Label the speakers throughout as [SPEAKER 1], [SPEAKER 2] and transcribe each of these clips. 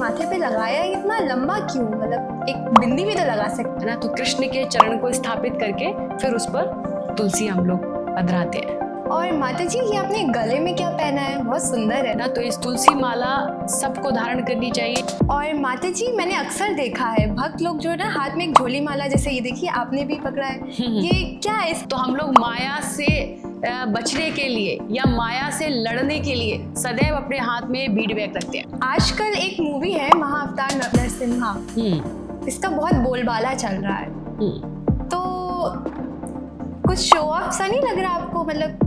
[SPEAKER 1] माथे पे लगाया है, इतना लंबा क्यों? मतलब एक बिंदी भी तो लगा सकते
[SPEAKER 2] है ना। तो कृष्ण के चरण को स्थापित करके फिर उस पर तुलसी हम लोग पधराते हैं।
[SPEAKER 1] और माता जी ये आपने गले में क्या पहना है? बहुत सुंदर है
[SPEAKER 2] ना। तो इस तुलसी माला सबको धारण करनी चाहिए।
[SPEAKER 1] और माता जी मैंने अक्सर देखा है भक्त लोग जो है ना हाथ में एक झोली माला, जैसे ये देखिए आपने भी पकड़ा है, ये क्या है?
[SPEAKER 2] तो हम लोग माया से बचने के लिए या माया से लड़ने के लिए सदैव अपने हाथ में बीड बैग रखते हैं।
[SPEAKER 1] आजकल एक मूवी है महाअवतार नरसिम्हा, इसका बहुत बोलबाला चल रहा है, तो कुछ शो ऑफ सा नहीं लग रहा आपको? मतलब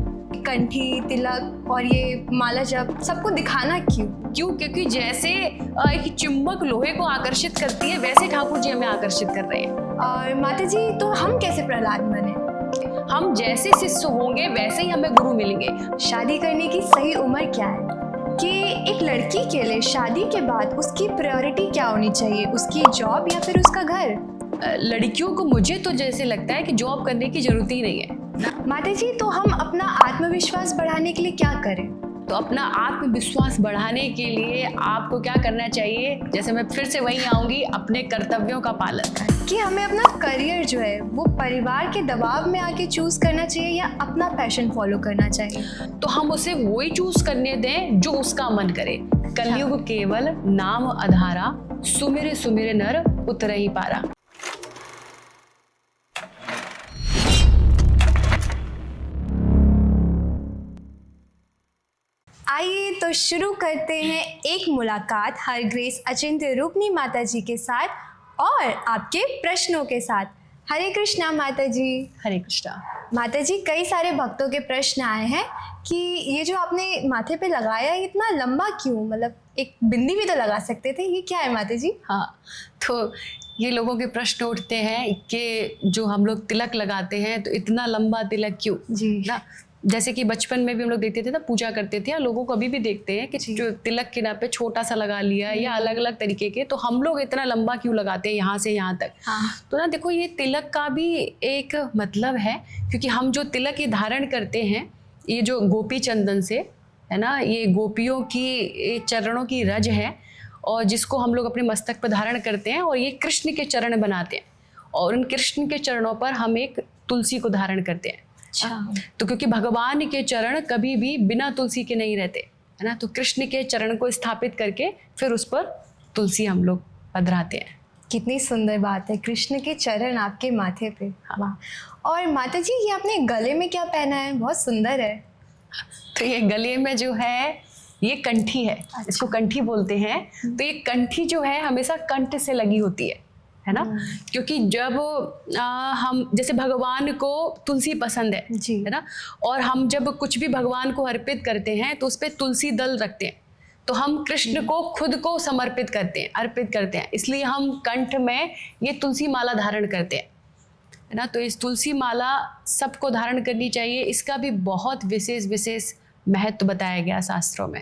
[SPEAKER 1] कंठी, तिलक और ये माला जब सबको दिखाना क्यों?
[SPEAKER 2] क्योंकि जैसे एक चुंबक लोहे को आकर्षित करती है, वैसे ठाकुर जी हमें आकर्षित कर रहे हैं।
[SPEAKER 1] और माता जी तो हम कैसे प्रहलाद बने?
[SPEAKER 2] हम जैसे शिष्य होंगे वैसे ही हमें गुरु मिलेंगे।
[SPEAKER 1] शादी करने की सही उम्र क्या है? कि एक लड़की के लिए शादी के बाद उसकी प्रायोरिटी क्या होनी चाहिए? उसकी जॉब या फिर उसका घर?
[SPEAKER 2] लड़कियों को मुझे तो जैसे लगता है कि जॉब करने की जरूरत ही नहीं है।
[SPEAKER 1] माता जी तो हम अपना आत्मविश्वास बढ़ाने के लिए क्या करें?
[SPEAKER 2] तो अपना आत्मविश्वास बढ़ाने के लिए आपको क्या करना चाहिए? जैसे मैं फिर से वहीं आऊंगी, अपने कर्तव्यों का पालन।
[SPEAKER 1] कि हमें अपना करियर जो है वो परिवार के दबाव में आके चूज करना चाहिए या अपना पैशन फॉलो करना चाहिए?
[SPEAKER 2] तो हम उसे वही चूज करने दें जो उसका मन करे। कलयुग केवल नाम आधारा, सुमिरे सुमिरे नर उतरहि पारा।
[SPEAKER 1] आइए तो शुरू करते हैं एक मुलाकात हर ग्रेस अचिंत्य रूपनी माता जी के साथ और आपके प्रश्नों के साथ। हरे कृष्णा माता जी।
[SPEAKER 2] हरे कृष्णा
[SPEAKER 1] माता जी, कई सारे भक्तों के प्रश्न आए हैं कि ये जो आपने माथे पे लगाया है इतना लंबा क्यों? मतलब एक बिंदी भी तो लगा सकते थे, ये क्या है माता जी?
[SPEAKER 2] हाँ, तो ये लोगों के प्रश्न उठते हैं कि जो हम लोग तिलक लगाते हैं तो इतना लंबा तिलक क्यों?
[SPEAKER 1] जी
[SPEAKER 2] ना, जैसे कि बचपन में भी हम लोग देखते थे ना, पूजा करते थे, या लोगों को अभी भी देखते हैं कि जो तिलक के नाम पे छोटा सा लगा लिया या अलग अलग तरीके के, तो हम लोग इतना लंबा क्यों लगाते हैं यहाँ से यहाँ तक?
[SPEAKER 1] हाँ।
[SPEAKER 2] तो ना देखो, ये तिलक का भी एक मतलब है, क्योंकि हम जो तिलक ये धारण करते हैं, ये जो गोपी चंदन से है ना, ये गोपियों की चरणों की रज है, और जिसको हम लोग अपने मस्तक पर धारण करते हैं, और ये कृष्ण के चरण बनाते हैं, और उन कृष्ण के चरणों पर हम एक तुलसी को धारण करते हैं। तो क्योंकि भगवान के चरण कभी भी बिना तुलसी के नहीं रहते, है ना। तो कृष्ण के चरण को स्थापित करके फिर उस पर तुलसी हम लोग पधराते हैं।
[SPEAKER 1] कितनी सुंदर बात है, कृष्ण के चरण आपके माथे पे।
[SPEAKER 2] हाँ।
[SPEAKER 1] और माता जी ये आपने गले में क्या पहना है? बहुत सुंदर है।
[SPEAKER 2] तो ये गले में जो है ये कंठी है। अच्छा। इसको कंठी बोलते हैं। तो ये कंठी जो है हमेशा कंठ से लगी होती है ना। क्योंकि जब हम जैसे भगवान को तुलसी पसंद है ना, और हम जब कुछ भी भगवान को अर्पित करते हैं तो उस पर तुलसी दल रखते हैं, तो हम कृष्ण को खुद को समर्पित करते हैं, अर्पित करते हैं, इसलिए हम कंठ में ये तुलसी माला धारण करते हैं, है ना। तो इस तुलसी माला सबको धारण करनी चाहिए। इसका भी बहुत विशेष विशेष महत्व बताया गया शास्त्रों में।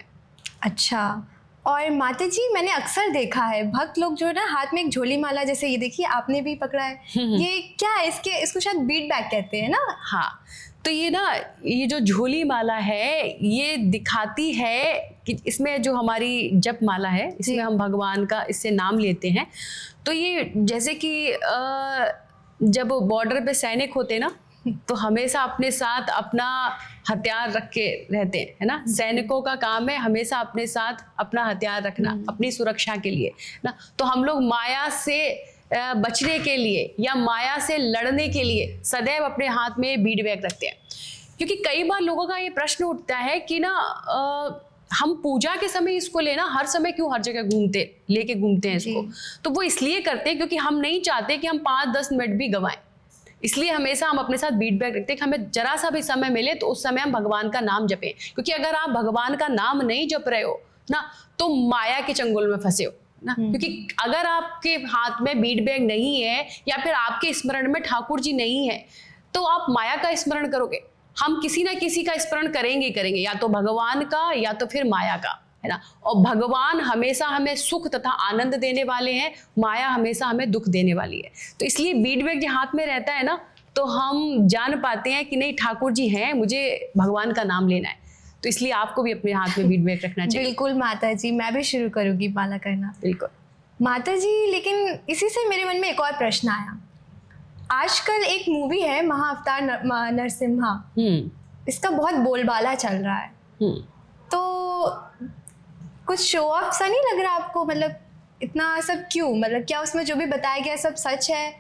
[SPEAKER 1] अच्छा, और माता जी मैंने अक्सर देखा है भक्त लोग जो है ना हाथ में एक झोली माला, जैसे ये देखिए आपने भी पकड़ा है, ये क्या है? इसको शायद बीट बैग कहते हैं ना?
[SPEAKER 2] हाँ, तो ये ना, ये जो झोली माला है ये दिखाती है कि इसमें जो हमारी जप माला है, इसमें हम भगवान का इससे नाम लेते हैं। तो ये जैसे कि जब बॉर्डर पे सैनिक होते ना, तो हमेशा अपने साथ अपना हथियार रख के रहते हैं, है ना। सैनिकों का काम है हमेशा अपने साथ अपना हथियार रखना अपनी सुरक्षा के लिए ना। तो हम लोग माया से बचने के लिए या माया से लड़ने के लिए सदैव अपने हाथ में बीड बैग रखते हैं। क्योंकि कई बार लोगों का ये प्रश्न उठता है कि ना हम पूजा के समय इसको लेना हर समय क्यों हर जगह लेके घूमते हैं इसको? तो वो इसलिए करते हैं क्योंकि हम नहीं चाहते कि हम 5-10 मिनट भी गंवाएं, इसलिए हमेशा हम अपने साथ बीट बैग रखते हैं कि हमें जरा सा भी समय मिले तो उस समय हम भगवान का नाम जपें। क्योंकि अगर आप भगवान का नाम नहीं जप रहे हो ना, तो माया के चंगुल में फंसे हो ना। क्योंकि अगर आपके हाथ में बीट बैग नहीं है या फिर आपके स्मरण में ठाकुर जी नहीं है, तो आप माया का स्मरण करोगे। हम किसी ना किसी का स्मरण करेंगे ही करेंगे, या तो भगवान का या तो फिर माया का, है ना। और भगवान हमेशा हमें सुख तथा आनंद देने वाले हैं, माया हमेशा हमें दुख देने वाली है। तो इसलिए बीट बैग जो हाथ में रहता है ना, तो हम जान पाते हैं कि नहीं ठाकुर जी हैं, मुझे भगवान का नाम लेना है। तो इसलिए आपको भी अपने हाथ में फीडबैक रखना चाहिए।
[SPEAKER 1] बिल्कुल माता जी, मैं भी शुरू करूँगी माला करना।
[SPEAKER 2] बिल्कुल
[SPEAKER 1] माता जी, लेकिन इसी से मेरे मन में एक और प्रश्न आया। आजकल एक मूवी है महाअवतार नरसिम्हा, इसका बहुत बोलबाला चल रहा है, तो कुछ शो ऑफ सा नहीं लग रहा आपको? मतलब इतना सब क्यों? मतलब क्या उसमें जो भी बताया गया सब सच है?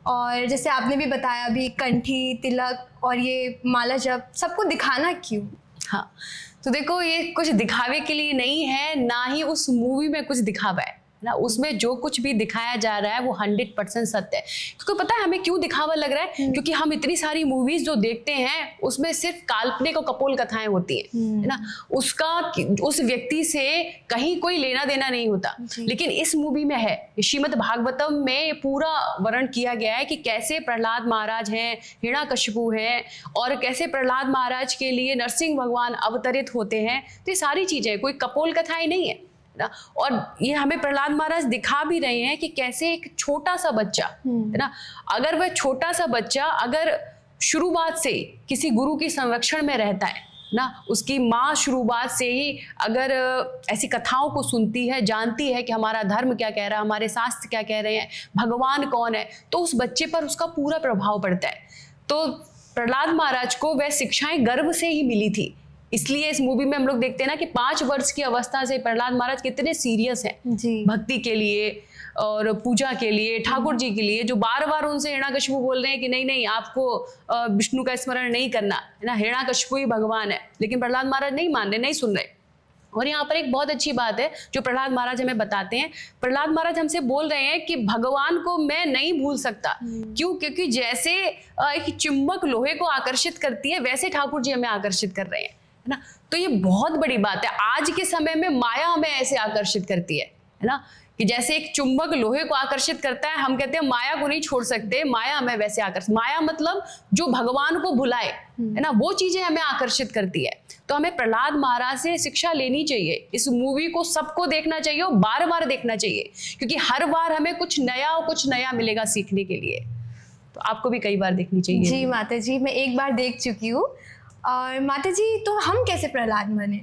[SPEAKER 1] और जैसे आपने भी बताया अभी, कंठी, तिलक और ये माला जप सबको दिखाना क्यों?
[SPEAKER 2] हाँ, तो देखो ये कुछ दिखावे के लिए नहीं है, ना ही उस मूवी में कुछ दिखावा है ना। उसमें जो कुछ भी दिखाया जा रहा है वो 100% सत्य है। क्योंकि पता है हमें क्यों दिखावा लग रहा है? क्योंकि हम इतनी सारी मूवीज जो देखते हैं उसमें सिर्फ काल्पनिक और कपोल कथाएं होती है ना। उसका उस व्यक्ति से कहीं कोई लेना देना नहीं होता। लेकिन इस मूवी में है, श्रीमद् भागवतम में ये पूरा वर्णन किया गया है कि कैसे प्रहलाद महाराज हैं, हिरण्यकशिपु हैं, और कैसे प्रहलाद महाराज के लिए नरसिंह भगवान अवतरित होते हैं। तो ये सारी चीजें कोई कपोल कथाएं नहीं है ना। और ये हमें प्रहलाद महाराज दिखा भी रहे हैं कि कैसे एक छोटा सा बच्चा है ना, अगर वह छोटा सा बच्चा अगर शुरुआत से किसी गुरु की संरक्षण में रहता है ना, उसकी माँ शुरुआत से ही अगर ऐसी कथाओं को सुनती है, जानती है कि हमारा धर्म क्या कह रहा है, हमारे शास्त्र क्या कह रहे हैं, भगवान कौन है, तो उस बच्चे पर उसका पूरा प्रभाव पड़ता है। तो प्रहलाद महाराज को वह शिक्षाएं गर्भ से ही मिली थी। इसलिए इस मूवी में हम लोग देखते हैं ना कि 5 वर्ष की अवस्था से प्रहलाद महाराज कितने सीरियस हैं भक्ति के लिए और पूजा के लिए, ठाकुर जी के लिए, जो बार बार उनसे हिरण्यकशिपु बोल रहे हैं कि नहीं नहीं आपको विष्णु का स्मरण नहीं करना है ना, हिरण्यकशिपु ही भगवान है। लेकिन प्रहलाद महाराज नहीं मान रहे, नहीं सुन रहे। और यहाँ पर एक बहुत अच्छी बात है जो प्रहलाद महाराज हमें बताते हैं। प्रहलाद महाराज हमसे बोल रहे हैं कि भगवान को मैं नहीं भूल सकता। क्यों? क्योंकि जैसे एक चुंबक लोहे को आकर्षित करती है, वैसे ठाकुर जी हमें आकर्षित कर रहे हैं ना। तो ये बहुत बड़ी बात है। आज के समय में माया हमें ऐसे आकर्षित करती है ना, कि जैसे एक चुंबक लोहे को आकर्षित करता है, हम कहते हैं माया को नहीं छोड़ सकते, माया हमें वैसे आकर्षित, माया मतलब जो भगवान को भुलाए है ना, वो चीजें हमें आकर्षित करती है। तो हमें प्रहलाद महाराज से शिक्षा लेनी चाहिए। इस मूवी को सबको देखना चाहिए और बार बार देखना चाहिए, क्योंकि हर बार हमें कुछ नया मिलेगा सीखने के लिए। तो आपको भी कई बार देखनी चाहिए।
[SPEAKER 1] जी माता जी, मैं एक बार देख चुकी हूँ। और माता जी, तो हम कैसे प्रहलाद बने?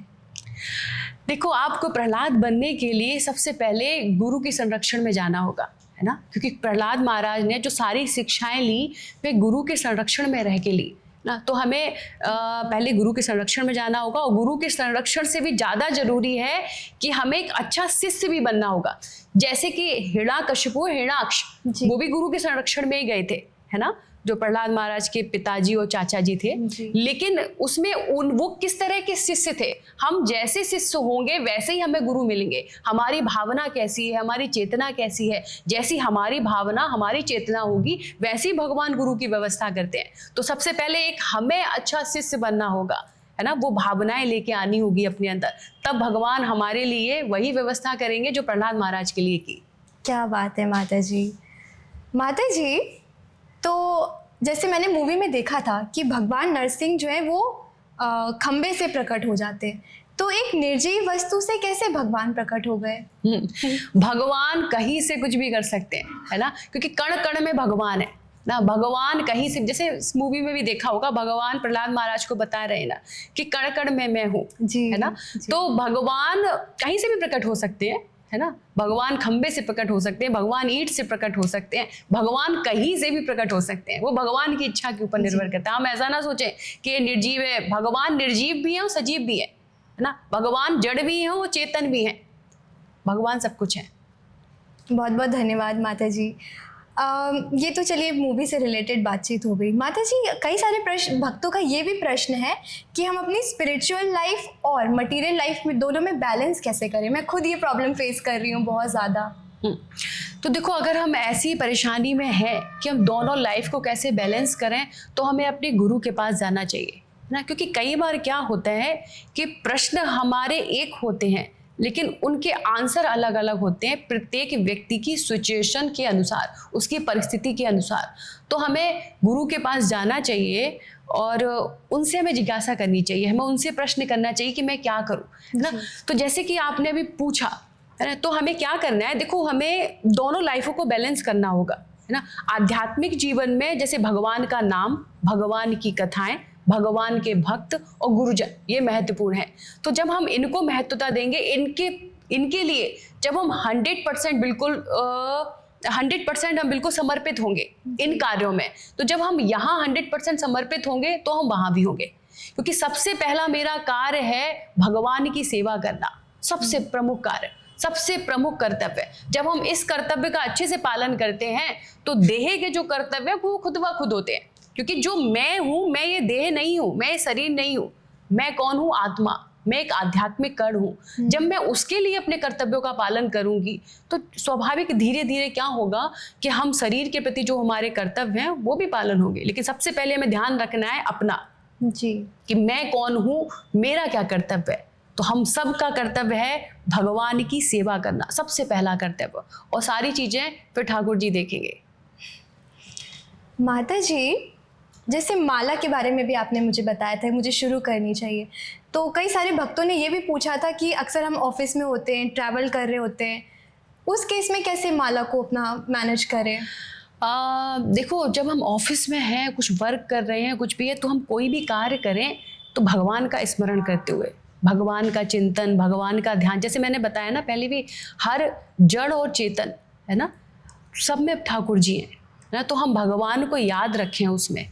[SPEAKER 2] देखो, आपको प्रहलाद बनने के लिए सबसे पहले गुरु के संरक्षण में जाना होगा, है ना। क्योंकि प्रहलाद महाराज ने जो सारी शिक्षाएं ली वे गुरु के संरक्षण में रह के ली ना। तो हमें पहले गुरु के संरक्षण में जाना होगा, और गुरु के संरक्षण से भी ज़्यादा जरूरी है कि हमें एक अच्छा शिष्य भी बनना होगा। जैसे कि हिरण्यकशिपु, हिरण्याक्ष, वो भी गुरु के संरक्षण में ही गए थे, है ना, जो प्रहलाद महाराज के पिताजी और चाचा जी थे। लेकिन उसमें वो किस तरह के शिष्य थे? हम जैसे शिष्य होंगे वैसे ही हमें गुरु मिलेंगे। हमारी भावना कैसी है, हमारी चेतना कैसी है, जैसी हमारी भावना हमारी चेतना होगी वैसे ही भगवान गुरु की व्यवस्था करते हैं। तो सबसे पहले एक हमें अच्छा शिष्य बनना होगा, है ना, वो भावनाएं लेके आनी होगी अपने अंदर, तब भगवान हमारे लिए वही व्यवस्था करेंगे जो प्रहलाद महाराज के लिए की।
[SPEAKER 1] क्या बात है माता जी। माता जी, तो जैसे मैंने मूवी में देखा था कि भगवान नरसिंह जो है वो खंबे से प्रकट हो जाते हैं, तो एक निर्जीव वस्तु से कैसे भगवान प्रकट हो गए?
[SPEAKER 2] भगवान कहीं से कुछ भी कर सकते हैं, है ना, क्योंकि कण कण में भगवान है ना। भगवान कहीं से, जैसे इस मूवी में भी देखा होगा, भगवान प्रहलाद महाराज को बता रहे हैं ना कि कण कण में मैं हूँ, है ना। तो भगवान कहीं से भी प्रकट हो सकते हैं, है ना। भगवान खंबे से प्रकट हो सकते हैं, भगवान ईंट से प्रकट हो सकते हैं, भगवान कहीं से भी प्रकट हो सकते हैं। वो भगवान की इच्छा के ऊपर निर्भर करता है। हम ऐसा ना सोचें कि ये निर्जीव है। भगवान निर्जीव भी है और सजीव भी है ना। भगवान जड़ भी है, वो चेतन भी है। भगवान सब कुछ है।
[SPEAKER 1] बहुत बहुत धन्यवाद माता जी। ये तो चलिए मूवी से रिलेटेड बातचीत हो गई। माता जी, कई सारे प्रश्न, भक्तों का ये भी प्रश्न है कि हम अपनी स्पिरिचुअल लाइफ और मटेरियल लाइफ में दोनों में बैलेंस कैसे करें। मैं खुद ये प्रॉब्लम फेस कर रही हूँ बहुत ज़्यादा।
[SPEAKER 2] तो देखो, अगर हम ऐसी परेशानी में हैं कि हम दोनों लाइफ को कैसे बैलेंस करें, तो हमें अपने गुरु के पास जाना चाहिए ना। क्योंकि कई बार क्या होता है कि प्रश्न हमारे एक होते हैं लेकिन उनके आंसर अलग अलग होते हैं, प्रत्येक व्यक्ति की सिचुएशन के अनुसार, उसकी परिस्थिति के अनुसार। तो हमें गुरु के पास जाना चाहिए और उनसे हमें जिज्ञासा करनी चाहिए, हमें उनसे प्रश्न करना चाहिए कि मैं क्या करूं, है ना। तो जैसे कि आपने अभी पूछा, है ना, तो हमें क्या करना है? देखो, हमें दोनों लाइफों को बैलेंस करना होगा, है ना। आध्यात्मिक जीवन में जैसे भगवान का नाम, भगवान की कथाएं, भगवान के भक्त और गुरुजन, ये महत्वपूर्ण है। तो जब हम इनको महत्वता देंगे, इनके लिए जब हम 100% बिल्कुल 100% हम बिल्कुल समर्पित होंगे इन कार्यों में, तो जब हम यहाँ 100% समर्पित होंगे तो हम वहाँ भी होंगे। क्योंकि सबसे पहला मेरा कार्य है भगवान की सेवा करना, सबसे प्रमुख कार्य, सबसे प्रमुख कर्तव्य। जब हम इस कर्तव्य का अच्छे से पालन करते हैं तो देह के जो कर्तव्य है वो खुद ब खुद होते हैं। क्योंकि जो मैं हूं, मैं ये देह नहीं हूं, मैं ये शरीर नहीं हूं, मैं कौन हूं? आत्मा, मैं एक आध्यात्मिक कण हूं। जब मैं उसके लिए अपने कर्तव्यों का पालन करूंगी तो स्वाभाविक धीरे धीरे क्या होगा कि हम शरीर के प्रति जो हमारे कर्तव्य हैं वो भी पालन होंगे। लेकिन सबसे पहले हमें ध्यान रखना है अपना
[SPEAKER 1] जी,
[SPEAKER 2] कि मैं कौन हूं, मेरा क्या कर्तव्य है। तो हम सब का कर्तव्य है भगवान की सेवा करना, सबसे पहला कर्तव्य, और सारी चीजें फिर ठाकुर जी देखेंगे।
[SPEAKER 1] माता जी, जैसे माला के बारे में भी आपने मुझे बताया था मुझे शुरू करनी चाहिए, तो कई सारे भक्तों ने ये भी पूछा था कि अक्सर हम ऑफिस में होते हैं, ट्रैवल कर रहे होते हैं, उस केस में कैसे माला को अपना मैनेज करें?
[SPEAKER 2] देखो, जब हम ऑफिस में हैं, कुछ वर्क कर रहे हैं, कुछ भी है, तो हम कोई भी कार्य करें तो भगवान का स्मरण करते हुए, भगवान का चिंतन, भगवान का ध्यान। जैसे मैंने बताया ना पहले भी, हर जड़ और चेतन है ना, सब में ठाकुर जी हैं ना, तो हम भगवान को याद रखें उसमें।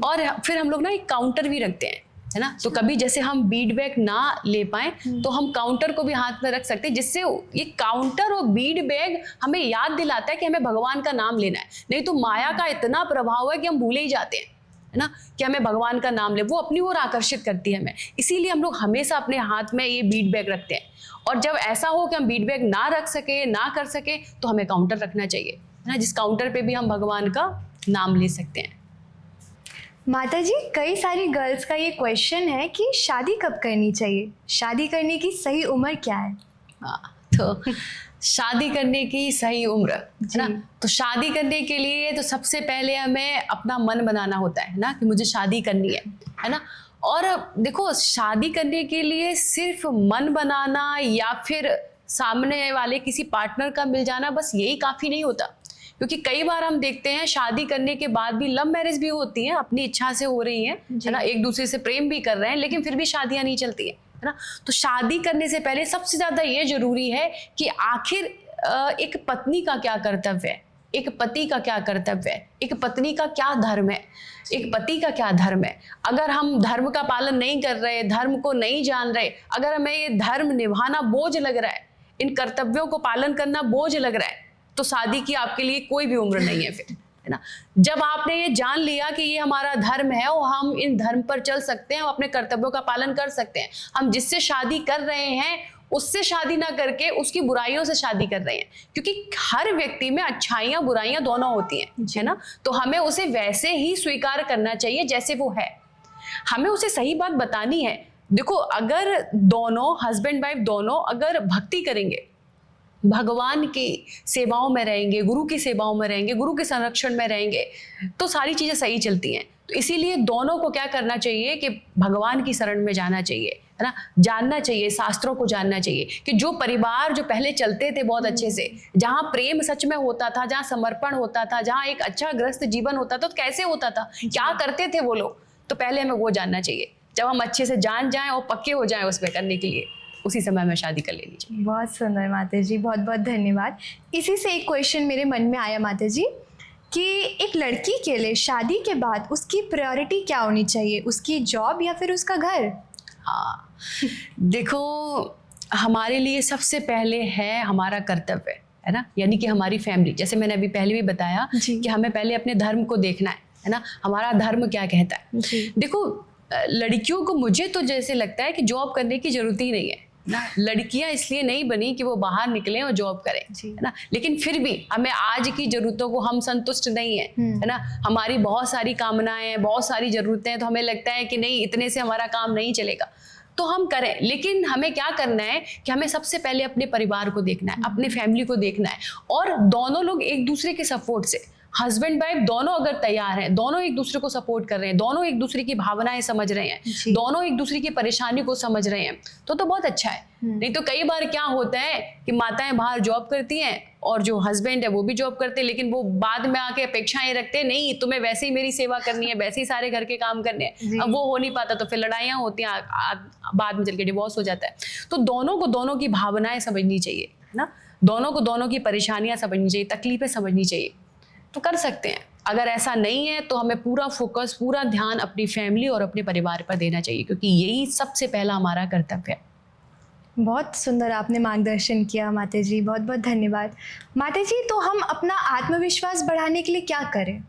[SPEAKER 2] और फिर हम लोग ना एक काउंटर भी रखते हैं, है ना, तो कभी जैसे हम बीड बैग ना ले पाए तो हम काउंटर को भी हाथ में रख सकते हैं, जिससे ये काउंटर और बीड बैग हमें याद दिलाता है कि हमें भगवान का नाम लेना है। नहीं तो माया का इतना प्रभाव है कि हम भूले ही जाते हैं, है ना, कि हमें भगवान का नाम ले, वो अपनी ओर आकर्षित करती है हमें। इसीलिए हम लोग हमेशा अपने हाथ में ये बीड बैग रखते हैं। और जब ऐसा हो कि हम बीड बैग ना रख सके, ना कर सके, तो हमें काउंटर रखना चाहिए, है ना, जिस काउंटर पे भी हम भगवान का नाम ले सकते हैं।
[SPEAKER 1] माता जी, कई सारी गर्ल्स का ये क्वेश्चन है कि शादी कब करनी चाहिए, शादी करने की सही उम्र क्या है?
[SPEAKER 2] तो शादी करने की सही उम्र, है ना, तो शादी करने के लिए तो सबसे पहले हमें अपना मन बनाना होता है ना, कि मुझे शादी करनी है ना। और देखो, शादी करने के लिए सिर्फ मन बनाना या फिर सामने वाले किसी पार्टनर का मिल जाना बस यही काफी नहीं होता। क्योंकि कई बार हम देखते हैं शादी करने के बाद भी लव मैरिज भी होती है, अपनी इच्छा से हो रही है ना, एक दूसरे से प्रेम भी कर रहे हैं, लेकिन फिर भी शादियां नहीं चलती है ना। तो शादी करने से पहले सबसे ज्यादा ये जरूरी है कि आखिर एक पत्नी का क्या कर्तव्य है, एक पति का क्या कर्तव्य है, एक पत्नी का क्या धर्म है, एक पति का क्या धर्म है। अगर हम धर्म का पालन नहीं कर रहे, धर्म को नहीं जान रहे, अगर हमें ये धर्म निभाना बोझ लग रहा है, इन कर्तव्यों को पालन करना बोझ लग रहा है, तो शादी की आपके लिए कोई भी उम्र नहीं है फिर, है ना। जब आपने ये जान लिया कि ये हमारा धर्म है और हम इन धर्म पर चल सकते हैं, हम अपने कर्तव्यों का पालन कर सकते हैं, हम जिससे शादी कर रहे हैं उससे शादी ना करके उसकी बुराइयों से शादी कर रहे हैं, क्योंकि हर व्यक्ति में अच्छाइयाँ बुराइयाँ दोनों होती हैं, है ना। तो हमें उसे वैसे ही स्वीकार करना चाहिए जैसे वो है, हमें उसे सही बात बतानी है। देखो, अगर दोनों हस्बैंड वाइफ दोनों अगर भक्ति करेंगे, भगवान की सेवाओं में रहेंगे, गुरु की सेवाओं में रहेंगे, गुरु के संरक्षण में रहेंगे, तो सारी चीजें सही चलती हैं। तो इसीलिए दोनों को क्या करना चाहिए कि भगवान की शरण में जाना चाहिए, है ना, जानना चाहिए, शास्त्रों को जानना चाहिए कि जो परिवार जो पहले चलते थे बहुत अच्छे से, जहाँ प्रेम सच में होता था, जहाँ समर्पण होता था, जहाँ एक अच्छा ग्रस्त जीवन होता था, तो कैसे होता था, क्या करते थे वो लोग, तो पहले हमें वो जानना चाहिए। जब हम अच्छे से जान जाएं और पक्के हो जाएं उस पर करने के लिए, उसी समय में शादी कर लेनी चाहिए।
[SPEAKER 1] बहुत सुंदर माता जी, बहुत बहुत धन्यवाद। इसी से एक क्वेश्चन मेरे मन में आया माता जी, कि एक लड़की के लिए शादी के बाद उसकी प्रायोरिटी क्या होनी चाहिए, उसकी जॉब या फिर उसका घर?
[SPEAKER 2] हाँ, देखो, हमारे लिए सबसे पहले है हमारा कर्तव्य, है ना, यानी कि हमारी फैमिली। जैसे मैंने अभी पहले भी बताया कि हमें पहले अपने धर्म को देखना है ना, हमारा धर्म क्या कहता है। देखो, लड़कियों को मुझे तो जैसे लगता है कि जॉब करने की जरूरत ही नहीं है ना, लड़कियां इसलिए नहीं बनी कि वो बाहर निकलें और जॉब करें, है ना, लेकिन फिर भी हमें आज की जरूरतों को हम संतुष्ट नहीं है ना, हमारी बहुत सारी कामनाएं, बहुत सारी जरूरतें हैं, तो हमें लगता है कि नहीं, इतने से हमारा काम नहीं चलेगा, तो हम करें। लेकिन हमें क्या करना है कि हमें सबसे पहले अपने परिवार को देखना है, अपने फैमिली को देखना है, और दोनों लोग एक दूसरे के सपोर्ट से, हस्बैंड वाइफ दोनों अगर तैयार हैं, दोनों एक दूसरे को सपोर्ट कर रहे हैं, दोनों एक दूसरे की भावनाएं समझ रहे हैं, दोनों एक दूसरे की परेशानी को समझ रहे हैं, तो बहुत अच्छा है। नहीं तो कई बार क्या होता है कि माताएं बाहर जॉब करती हैं और जो हस्बैंड है वो भी जॉब करते हैं, लेकिन वो बाद में आके अपेक्षाएं रखते हैं, नहीं तुम्हें वैसे ही मेरी सेवा करनी है, वैसे ही सारे घर के काम करने हैं। अब वो हो नहीं पाता तो फिर लड़ाइयाँ होती हैं, बाद में चल के डिवोर्स हो जाता है। तो दोनों को दोनों की भावनाएं समझनी चाहिए ना, दोनों को दोनों की परेशानियां समझनी चाहिए, तकलीफें समझनी चाहिए, तो कर सकते हैं। अगर ऐसा नहीं है तो हमें पूरा फोकस, पूरा ध्यान अपनी फैमिली और अपने परिवार पर देना चाहिए, क्योंकि यही सबसे पहला हमारा कर्तव्य है।
[SPEAKER 1] बहुत सुंदर आपने मार्गदर्शन किया माता जी, बहुत बहुत धन्यवाद। माता जी, तो हम अपना आत्मविश्वास बढ़ाने के लिए क्या करें?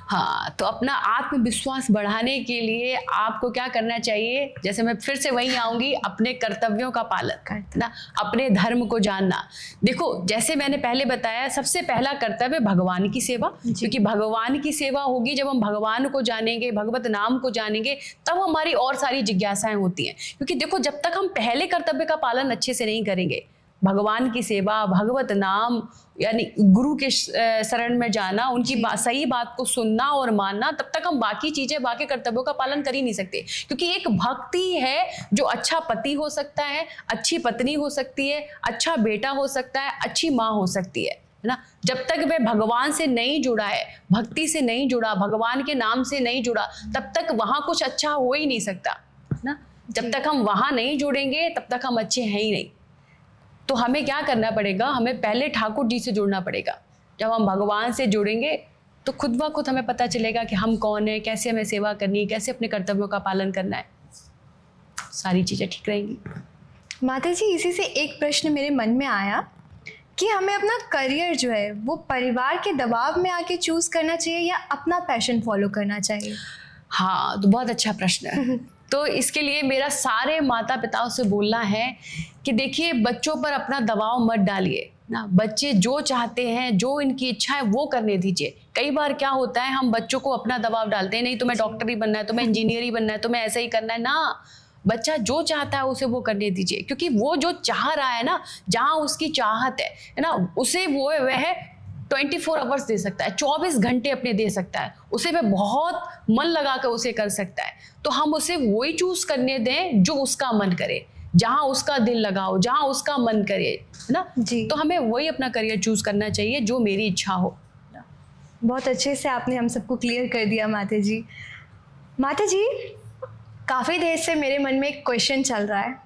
[SPEAKER 2] हाँ, तो अपना आत्मविश्वास बढ़ाने के लिए आपको क्या करना चाहिए, जैसे मैं फिर से वहीं आऊंगी, अपने कर्तव्यों का पालन करना, अपने धर्म को जानना। देखो जैसे मैंने पहले बताया, सबसे पहला कर्तव्य भगवान की सेवा, क्योंकि भगवान की सेवा होगी जब हम भगवान को जानेंगे, भगवत नाम को जानेंगे, तब हमारी और सारी जिज्ञासाएं होती हैं। क्योंकि देखो जब तक हम पहले कर्तव्य का पालन अच्छे से नहीं करेंगे, भगवान की सेवा, भगवत नाम, यानी गुरु के शरण में जाना, उनकी सही बात को सुनना और मानना, तब तक हम बाकी चीजें, बाकी कर्तव्यों का पालन कर ही नहीं सकते। क्योंकि एक भक्ति है जो अच्छा पति हो सकता है, अच्छी पत्नी हो सकती है, अच्छा बेटा हो सकता है, अच्छी माँ हो सकती है ना। जब तक वह भगवान से नहीं जुड़ा है, भक्ति से नहीं जुड़ा, भगवान के नाम से नहीं जुड़ा, तब तक वहां कुछ अच्छा हो ही नहीं सकता ना। जब तक हम वहां नहीं जुड़ेंगे तब तक हम अच्छे हैं ही नहीं। तो हमें क्या करना पड़ेगा, हमें पहले ठाकुर जी से जुड़ना पड़ेगा। जब हम भगवान से जुड़ेंगे तो खुद ब खुद हमें पता चलेगा कि हम कौन है, कैसे हमें सेवा करनी है, कैसे अपने कर्तव्यों का पालन करना है, सारी चीज़ें ठीक रहेंगी।
[SPEAKER 1] माता जी, इसी से एक प्रश्न मेरे मन में आया कि हमें अपना करियर जो है वो परिवार के दबाव में आके चूज करना चाहिए या अपना पैशन फॉलो करना चाहिए?
[SPEAKER 2] हाँ, तो बहुत अच्छा प्रश्न है। तो इसके लिए मेरा सारे माता पिताओं से बोलना है कि देखिए, बच्चों पर अपना दबाव मत डालिए ना। बच्चे जो चाहते हैं, जो इनकी इच्छा है वो करने दीजिए। कई बार क्या होता है, हम बच्चों को अपना दबाव डालते हैं, नहीं तुम्हें डॉक्टर ही बनना है, तुम्हें इंजीनियर ही बनना है, तुम्हें ऐसा ही करना है ना। बच्चा जो चाहता है उसे वो करने दीजिए, क्योंकि वो जो चाह रहा है ना, जहाँ उसकी चाहत है ना, उसे वो वह 24 आवर्स दे सकता है, 24 घंटे अपने दे सकता है, उसे वह बहुत मन लगा कर उसे कर सकता है। तो हम उसे वही चूज करने दें जो उसका मन करे, जहाँ उसका दिल लगाओ, जहाँ उसका मन करे, है ना जी। तो हमें वही अपना करियर चूज करना चाहिए जो मेरी इच्छा हो।
[SPEAKER 1] बहुत अच्छे से आपने हम सबको क्लियर कर दिया माता जी। माता जी, काफ़ी देर से मेरे मन में एक क्वेश्चन चल रहा है,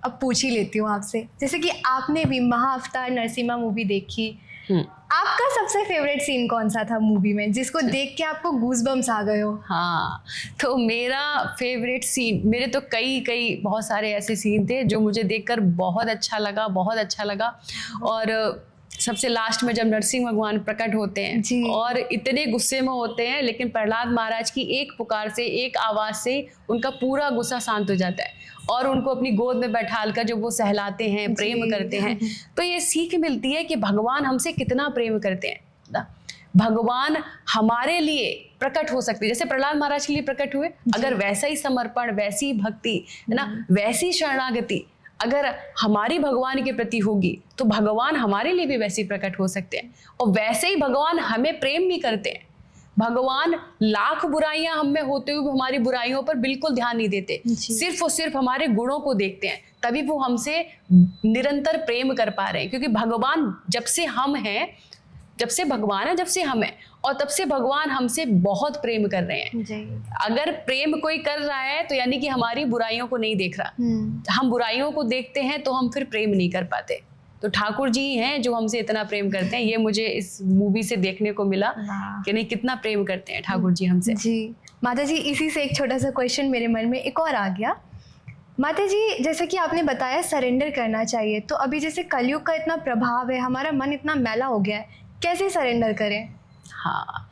[SPEAKER 1] अब पूछ ही लेती हूँ आपसे। जैसे कि आपने भी महाअवतार नरसिम्हा मूवी देखी, आपका सबसे फेवरेट सीन कौन सा था मूवी में, जिसको देख के आपको गूज़बम्स आ गए हो?
[SPEAKER 2] हाँ, तो मेरा फेवरेट सीन, मेरे तो कई बहुत सारे ऐसे सीन थे जो मुझे देखकर बहुत अच्छा लगा, बहुत अच्छा लगा। और सबसे लास्ट में जब नरसिंह भगवान प्रकट होते हैं और इतने गुस्से में होते हैं, लेकिन प्रहलाद महाराज की एक पुकार से, एक आवाज़ से उनका पूरा गुस्सा शांत हो जाता है और उनको अपनी गोद में बैठालकर जब वो सहलाते हैं, प्रेम करते हैं, तो ये सीख मिलती है कि भगवान हमसे कितना प्रेम करते हैं ना। भगवान हमारे लिए प्रकट हो सकते हैं, जैसे प्रहलाद महाराज के लिए प्रकट हुए। अगर वैसा ही समर्पण, वैसी भक्ति, है ना, वैसी शरणागति अगर हमारी भगवान के प्रति होगी तो भगवान हमारे लिए भी वैसे ही प्रकट हो सकते हैं। और वैसे ही भगवान हमें प्रेम भी करते हैं। भगवान लाख बुराइयां हम में होते हुए हमारी बुराइयों पर बिल्कुल ध्यान नहीं देते, सिर्फ और सिर्फ हमारे गुणों को देखते हैं, तभी वो हमसे निरंतर प्रेम कर पा रहे हैं। क्योंकि भगवान जब से हम हैं, जब से भगवान है, जब से हम हैं, और तब से भगवान हमसे बहुत प्रेम कर रहे हैं। अगर प्रेम कोई कर रहा है तो यानी कि हमारी बुराइयों को नहीं देख रहा। हम बुराइयों को देखते हैं तो हम फिर प्रेम नहीं कर पाते। तो ठाकुर जी हैं जो हमसे इतना प्रेम करते हैं। ये मुझे इस मूवी से देखने को मिला कि नहीं, कितना प्रेम करते हैं ठाकुर जी हमसे।
[SPEAKER 1] जी माता जी, इसी से एक छोटा सा क्वेश्चन मेरे मन में एक और आ गया। माता जी, जैसे कि आपने बताया सरेंडर करना चाहिए, तो अभी जैसे कलयुग का इतना प्रभाव है, हमारा मन इतना मैला हो गया है, कैसे सरेंडर करें?
[SPEAKER 2] हाँ,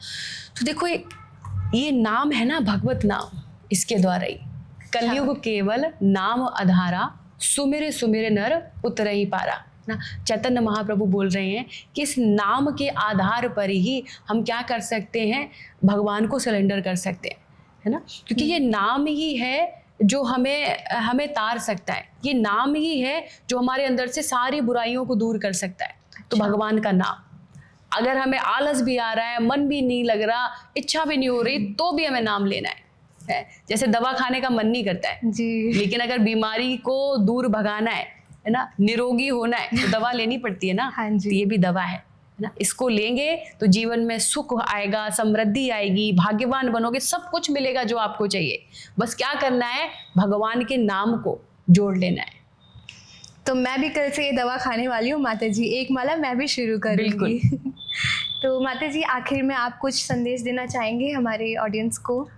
[SPEAKER 2] तो देखो ये नाम है ना, भगवत नाम, इसके द्वारा ही कलयुग केवल नाम आधारा, सुमिर सुमिर नर उतर ही पारा ना। चैतन्य महाप्रभु बोल रहे हैं कि इस नाम के आधार पर ही हम क्या कर सकते हैं, भगवान को सरेंडर कर सकते हैं, है ना। क्योंकि ये नाम ही है जो हमें तार सकता है, ये नाम ही है जो हमारे अंदर से सारी बुराइयों को दूर कर सकता है। तो भगवान का नाम, अगर हमें आलस भी आ रहा है, मन भी नहीं लग रहा, इच्छा भी नहीं हो रही, तो भी हमें नाम लेना है। जैसे दवा खाने का मन नहीं करता है जी, लेकिन अगर बीमारी को दूर भगाना है है ना, निरोगी होना है तो दवा लेनी पड़ती है ना।
[SPEAKER 1] हाँ जी।
[SPEAKER 2] तो ये भी दवा है ना, इसको लेंगे तो जीवन में सुख आएगा, समृद्धि आएगी, भाग्यवान बनोगे, सब कुछ मिलेगा जो आपको चाहिए। बस क्या करना है, भगवान के नाम को जोड़ लेना है।
[SPEAKER 1] तो मैं भी कल से ये दवा खाने वाली हूँ माता जी, एक माला मैं भी शुरू करूँगी। तो माता जी आखिर में आप कुछ संदेश देना चाहेंगे हमारे ऑडियंस को?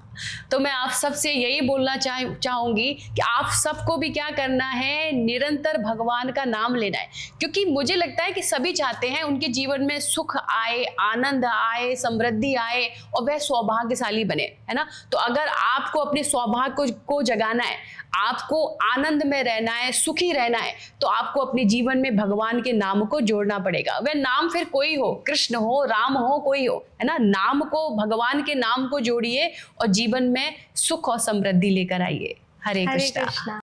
[SPEAKER 2] तो मैं आप सबसे यही बोलना चाहूंगी कि आप सबको भी क्या करना है, निरंतर भगवान का नाम लेना है। क्योंकि मुझे लगता है कि सभी चाहते हैं उनके जीवन में सुख आए, आनंद आए, समृद्धि आए और वह सौभाग्यशाली बने, है ना। तो अगर आपको अपने सौभाग्य को जगाना है, आपको आनंद में रहना है, सुखी रहना है, तो आपको अपने जीवन में भगवान के नाम को जोड़ना पड़ेगा। वह नाम फिर कोई हो, कृष्ण हो, राम हो, कोई हो, है ना। नाम को, भगवान के नाम को जोड़िए और जीवन में सुख और समृद्धि लेकर आइए। हरे कृष्णा।